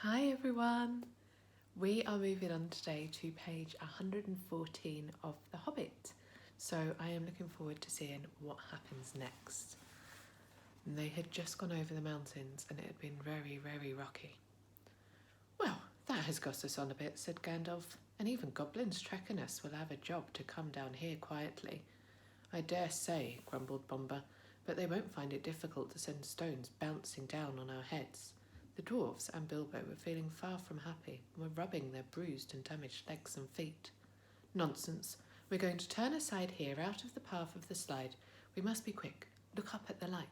Hi everyone! We are moving on today to page 114 of The Hobbit. So I am looking forward to seeing what happens next. And they had just gone over the mountains and it had been very, very rocky. Well, that has got us on a bit, said Gandalf, and even goblins tracking us will have a job to come down here quietly. I dare say, grumbled Bomber, but they won't find it difficult to send stones bouncing down on our heads. The dwarfs and Bilbo were feeling far from happy and were rubbing their bruised and damaged legs and feet. Nonsense. We're going to turn aside here out of the path of the slide. We must be quick. Look up at the light.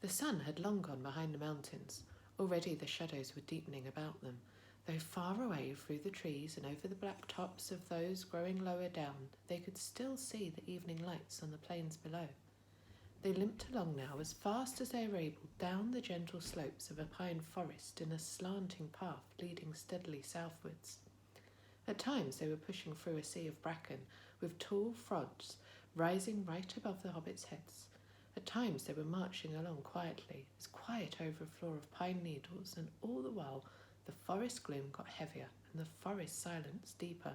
The sun had long gone behind the mountains. Already the shadows were deepening about them, though far away through the trees and over the black tops of those growing lower down, they could still see the evening lights on the plains below. They limped along now as fast as they were able down the gentle slopes of a pine forest in a slanting path leading steadily southwards. At times they were pushing through a sea of bracken with tall fronds rising right above the hobbits' heads. At times they were marching along quietly, as quiet over a floor of pine needles, and all the while the forest gloom got heavier and the forest silence deeper.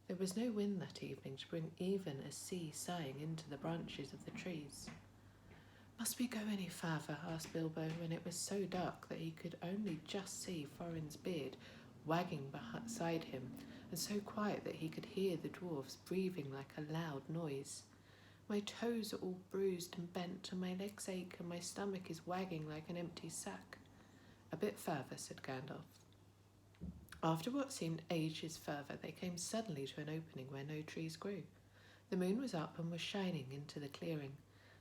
There was no wind that evening to bring even a sea sighing into the branches of the trees. Must we go any farther? Asked Bilbo, when it was so dark that he could only just see Thorin's beard wagging beside him, and so quiet that he could hear the dwarfs breathing like a loud noise. My toes are all bruised and bent, and my legs ache, and my stomach is wagging like an empty sack. A bit further, said Gandalf. After what seemed ages further, they came suddenly to an opening where no trees grew. The moon was up and was shining into the clearing.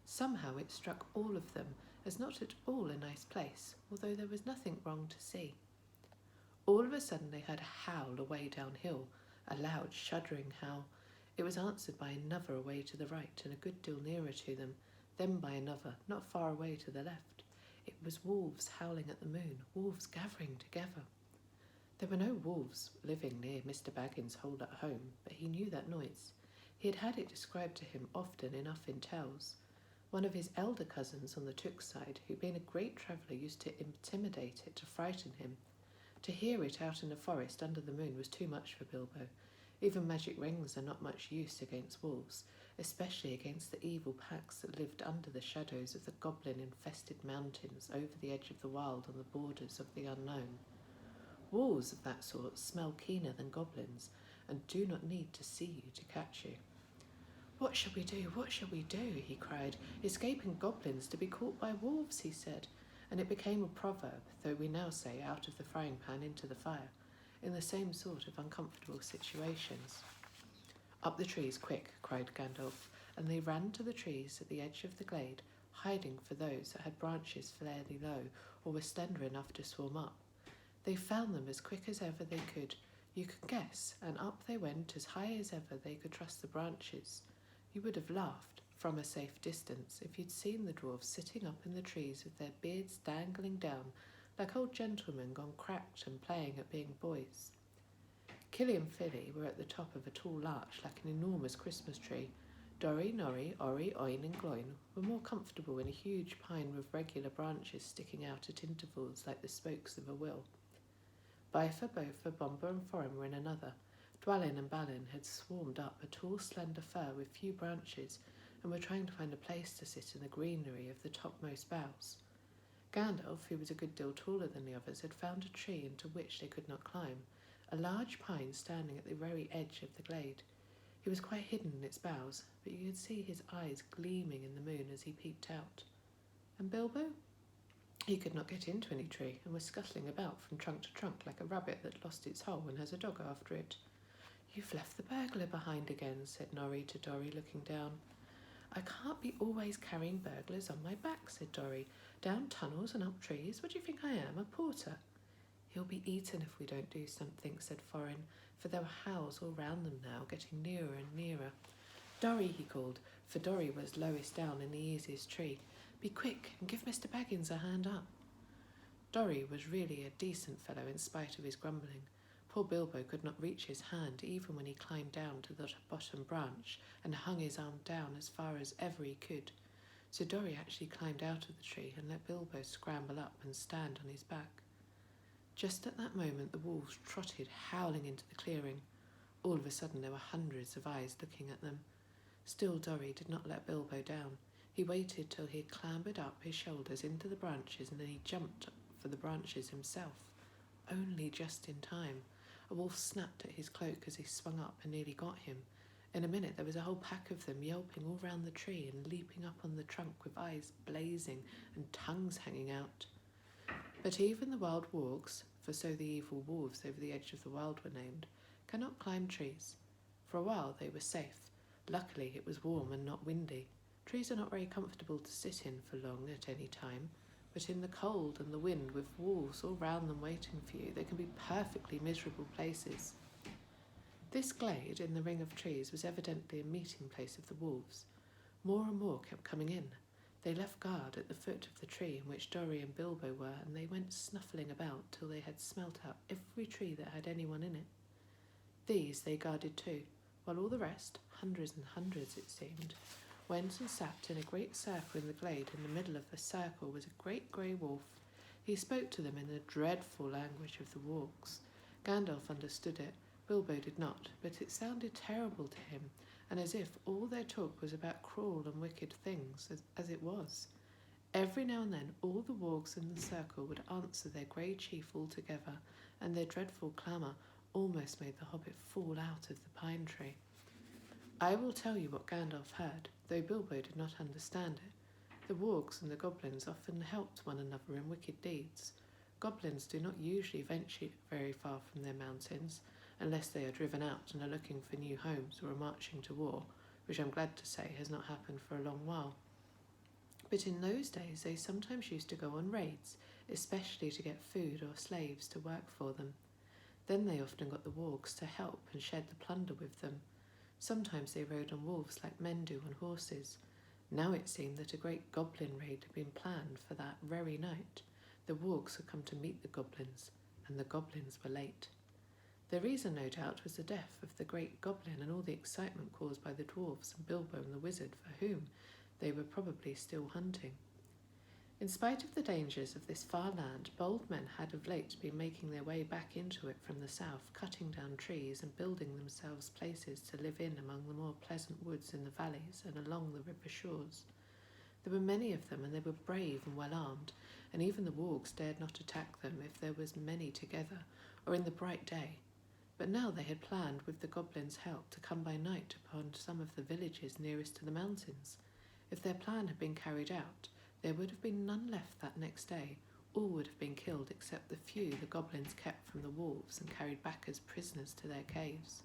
Somehow it struck all of them as not at all a nice place, although there was nothing wrong to see. All of a sudden they heard a howl away downhill, a loud, shuddering howl. It was answered by another away to the right and a good deal nearer to them, then by another, not far away to the left. It was wolves howling at the moon, wolves gathering together. There were no wolves living near Mr. Baggins' hole at home, but he knew that noise. He had had it described to him often enough in tales. One of his elder cousins on the Took side, who'd been a great traveller, used to intimidate it to frighten him. To hear it out in the forest under the moon was too much for Bilbo. Even magic rings are not much use against wolves, especially against the evil packs that lived under the shadows of the goblin-infested mountains over the edge of the wild on the borders of the unknown. Wolves of that sort smell keener than goblins and do not need to see you to catch you. What shall we do? What shall we do? He cried. Escaping goblins to be caught by wolves, he said, and it became a proverb, though we now say out of the frying pan into the fire, in the same sort of uncomfortable situations. Up the trees, quick, cried Gandalf, and they ran to the trees at the edge of the glade, hiding for those that had branches fairly low or were slender enough to swarm up. They found them as quick as ever they could, you could guess, and up they went as high as ever they could trust the branches. You would have laughed, from a safe distance, if you'd seen the dwarfs sitting up in the trees with their beards dangling down, like old gentlemen gone cracked and playing at being boys. Killy and Filly were at the top of a tall larch like an enormous Christmas tree. Dorry, Norry, Orry, Oin and Gloin were more comfortable in a huge pine with regular branches sticking out at intervals like the spokes of a wheel. Bifur, Bofur, Bomber and Thorin were in another. Dwalin and Balin had swarmed up a tall slender fir with few branches and were trying to find a place to sit in the greenery of the topmost boughs. Gandalf, who was a good deal taller than the others, had found a tree into which they could not climb, a large pine standing at the very edge of the glade. He was quite hidden in its boughs, but you could see his eyes gleaming in the moon as he peeped out. And Bilbo? He could not get into any tree and was scuttling about from trunk to trunk like a rabbit that lost its hole and has a dog after it. You've left the burglar behind again, said Norry to Dorry, looking down. I can't be always carrying burglars on my back, said Dorry. Down tunnels and up trees? What do you think I am, a porter? He'll be eaten if we don't do something, said Thorin, for there were howls all round them now, getting nearer and nearer. Dorry, he called, for Dorry was lowest down in the easiest tree. Be quick and give Mr. Baggins a hand up. Dorry was really a decent fellow in spite of his grumbling. Poor Bilbo could not reach his hand even when he climbed down to the bottom branch and hung his arm down as far as ever he could. So Dorry actually climbed out of the tree and let Bilbo scramble up and stand on his back. Just at that moment the wolves trotted howling into the clearing. All of a sudden there were hundreds of eyes looking at them. Still Dorry did not let Bilbo down. He waited till he had clambered up his shoulders into the branches, and then he jumped for the branches himself. Only just in time. A wolf snapped at his cloak as he swung up and nearly got him. In a minute there was a whole pack of them yelping all round the tree and leaping up on the trunk with eyes blazing and tongues hanging out. But even the wild wargs, for so the evil wolves over the edge of the world were named, cannot climb trees. For a while they were safe. Luckily it was warm and not windy. Trees are not very comfortable to sit in for long at any time, but in the cold and the wind, with wolves all round them waiting for you, they can be perfectly miserable places. This glade in the ring of trees was evidently a meeting place of the wolves. More and more kept coming in. They left guard at the foot of the tree in which Dorry and Bilbo were, and they went snuffling about till they had smelt out every tree that had anyone in it. These they guarded too, while all the rest, hundreds and hundreds it seemed, went and sat in a great circle in the glade. In the middle of the circle was a great grey wolf. He spoke to them in the dreadful language of the wargs. Gandalf understood it. Bilbo did not, but it sounded terrible to him, and as if all their talk was about cruel and wicked things, as it was. Every now and then all the wargs in the circle would answer their grey chief altogether, and their dreadful clamour almost made the hobbit fall out of the pine tree. I will tell you what Gandalf heard, though Bilbo did not understand it. The wargs and the goblins often helped one another in wicked deeds. Goblins do not usually venture very far from their mountains, unless they are driven out and are looking for new homes or are marching to war, which I'm glad to say has not happened for a long while. But in those days they sometimes used to go on raids, especially to get food or slaves to work for them. Then they often got the wargs to help and shared the plunder with them. Sometimes they rode on wolves like men do on horses. Now it seemed that a great goblin raid had been planned for that very night. The wargs had come to meet the goblins, and the goblins were late. The reason, no doubt, was the death of the great goblin and all the excitement caused by the dwarfs and Bilbo and the wizard, for whom they were probably still hunting. In spite of the dangers of this far land, bold men had of late been making their way back into it from the south, cutting down trees and building themselves places to live in among the more pleasant woods in the valleys and along the river shores. There were many of them, and they were brave and well armed, and even the wargs dared not attack them if there was many together, or in the bright day. But now they had planned, with the goblins' help, to come by night upon some of the villages nearest to the mountains. If their plan had been carried out, there would have been none left that next day. All would have been killed except the few the goblins kept from the wolves and carried back as prisoners to their caves.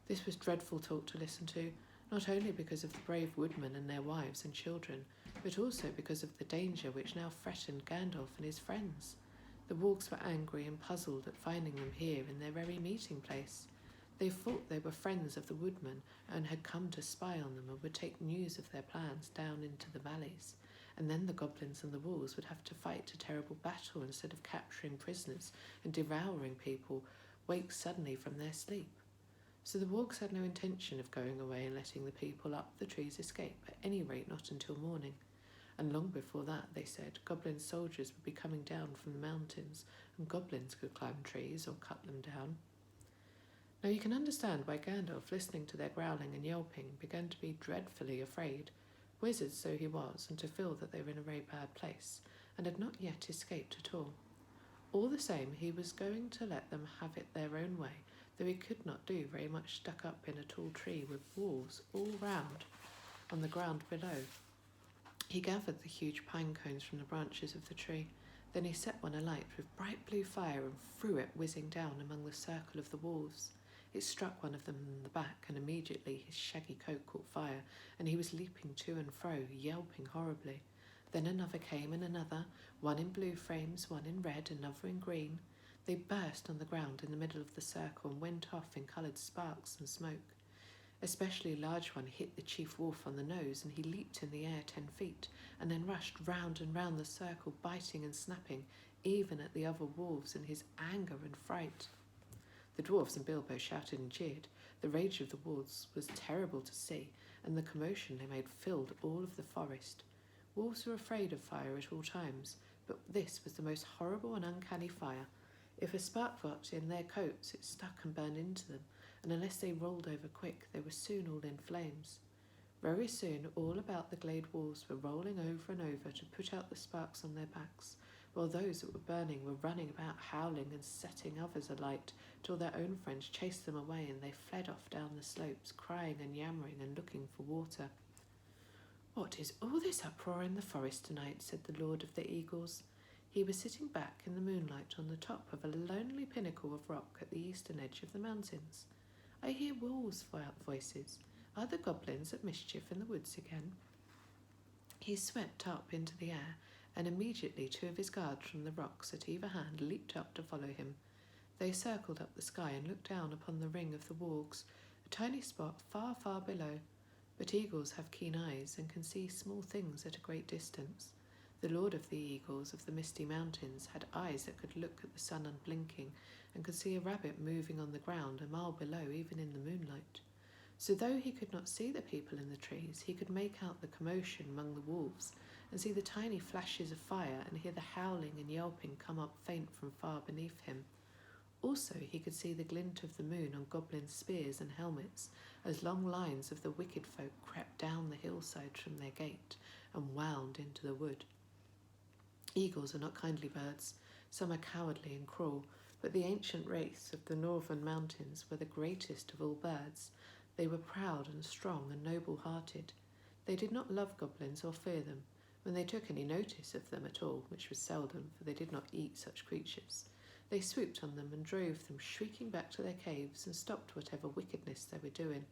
This was dreadful talk to listen to, not only because of the brave woodmen and their wives and children, but also because of the danger which now threatened Gandalf and his friends. The wargs were angry and puzzled at finding them here in their very meeting place. They thought they were friends of the woodmen and had come to spy on them and would take news of their plans down into the valleys. And then the goblins and the wolves would have to fight a terrible battle instead of capturing prisoners and devouring people wake suddenly from their sleep. So the wargs had no intention of going away and letting the people up the trees escape, at any rate not until morning. And long before that, they said, goblin soldiers would be coming down from the mountains, and goblins could climb trees or cut them down. Now you can understand why Gandalf, listening to their growling and yelping, began to be dreadfully afraid, wizard so he was, and to feel that they were in a very bad place, and had not yet escaped at all. All the same, he was going to let them have it their own way, though he could not do very much stuck up in a tall tree with wolves all round on the ground below. He gathered the huge pine cones from the branches of the tree. Then he set one alight with bright blue fire and threw it whizzing down among the circle of the wolves. It struck one of them in the back, and immediately his shaggy coat caught fire, and he was leaping to and fro, yelping horribly. Then another came, and another, one in blue frames, one in red, another in green. They burst on the ground in the middle of the circle and went off in coloured sparks and smoke. Especially a large one hit the chief wolf on the nose, and he leaped in the air 10 feet, and then rushed round and round the circle, biting and snapping, even at the other wolves in his anger and fright. The dwarfs and Bilbo shouted and cheered. The rage of the wolves was terrible to see, and the commotion they made filled all of the forest. Wolves were afraid of fire at all times, but this was the most horrible and uncanny fire. If a spark got in their coats, it stuck and burned into them, and unless they rolled over quick, they were soon all in flames. Very soon, all about the glade walls were rolling over and over to put out the sparks on their backs, while those that were burning were running about howling and setting others alight, till their own friends chased them away and they fled off down the slopes, crying and yammering and looking for water. "What is all this uproar in the forest tonight?" said the Lord of the Eagles. He was sitting back in the moonlight on the top of a lonely pinnacle of rock at the eastern edge of the mountains. "I hear wolves' voices. Are the goblins at mischief in the woods again?" He swept up into the air, and immediately 2 of his guards from the rocks at either hand leaped up to follow him. They circled up the sky and looked down upon the ring of the wargs, a tiny spot far, far below. But eagles have keen eyes and can see small things at a great distance. The Lord of the Eagles of the Misty Mountains had eyes that could look at the sun unblinking and could see a rabbit moving on the ground a mile below even in the moonlight. So though he could not see the people in the trees, he could make out the commotion among the wolves and see the tiny flashes of fire and hear the howling and yelping come up faint from far beneath him. Also he could see the glint of the moon on goblins' spears and helmets as long lines of the wicked folk crept down the hillsides from their gate and wound into the wood. Eagles are not kindly birds. Some are cowardly and cruel, but the ancient race of the northern mountains were the greatest of all birds. They were proud and strong and noble-hearted. They did not love goblins or fear them, when they took any notice of them at all, which was seldom, for they did not eat such creatures. They swooped on them and drove them shrieking back to their caves and stopped whatever wickedness they were doing.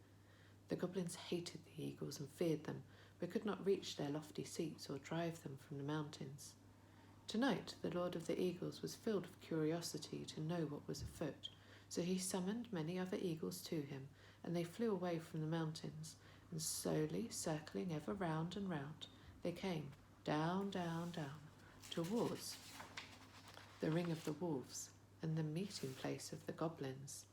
The goblins hated the eagles and feared them, but could not reach their lofty seats or drive them from the mountains. Tonight the Lord of the Eagles was filled with curiosity to know what was afoot, so he summoned many other eagles to him, and they flew away from the mountains, and slowly, circling ever round and round, they came down, down, down, towards the ring of the wolves and the meeting place of the goblins.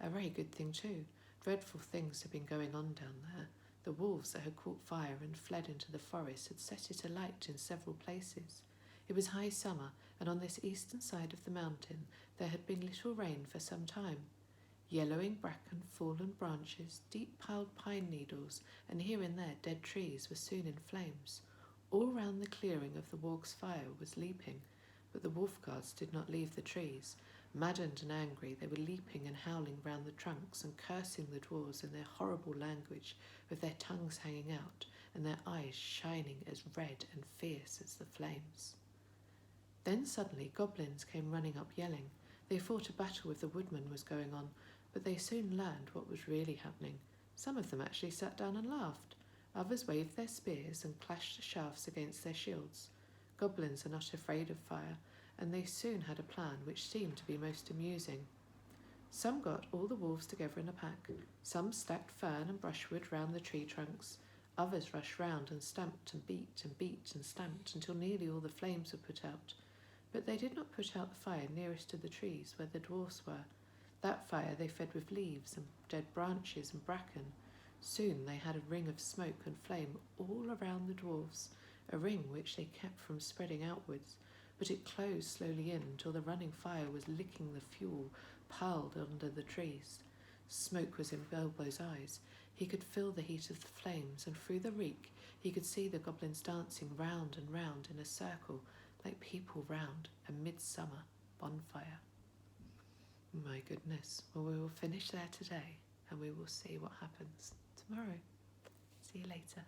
A very good thing too. Dreadful things had been going on down there. The wolves that had caught fire and fled into the forest had set it alight in several places. It was high summer, and on this eastern side of the mountain there had been little rain for some time. Yellowing bracken, fallen branches, deep-piled pine needles, and here and there dead trees were soon in flames. All round the clearing of the warg's fire was leaping, but the wolf guards did not leave the trees. Maddened and angry, they were leaping and howling round the trunks and cursing the dwarves in their horrible language, with their tongues hanging out and their eyes shining as red and fierce as the flames. Then suddenly goblins came running up yelling. They thought a battle with the woodmen was going on, but they soon learned what was really happening. Some of them actually sat down and laughed. Others waved their spears and clashed the shafts against their shields. Goblins are not afraid of fire, and they soon had a plan which seemed to be most amusing. Some got all the wolves together in a pack. Some stacked fern and brushwood round the tree trunks. Others rushed round and stamped and beat and stamped until nearly all the flames were put out. But they did not put out the fire nearest to the trees where the dwarfs were. That fire they fed with leaves and dead branches and bracken. Soon they had a ring of smoke and flame all around the dwarfs, a ring which they kept from spreading outwards, but it closed slowly in until the running fire was licking the fuel piled under the trees. Smoke was in Bilbo's eyes. He could feel the heat of the flames, and through the reek he could see the goblins dancing round and round in a circle, like people round a midsummer bonfire. My goodness. Well, we will finish there today, and we will see what happens tomorrow. See you later.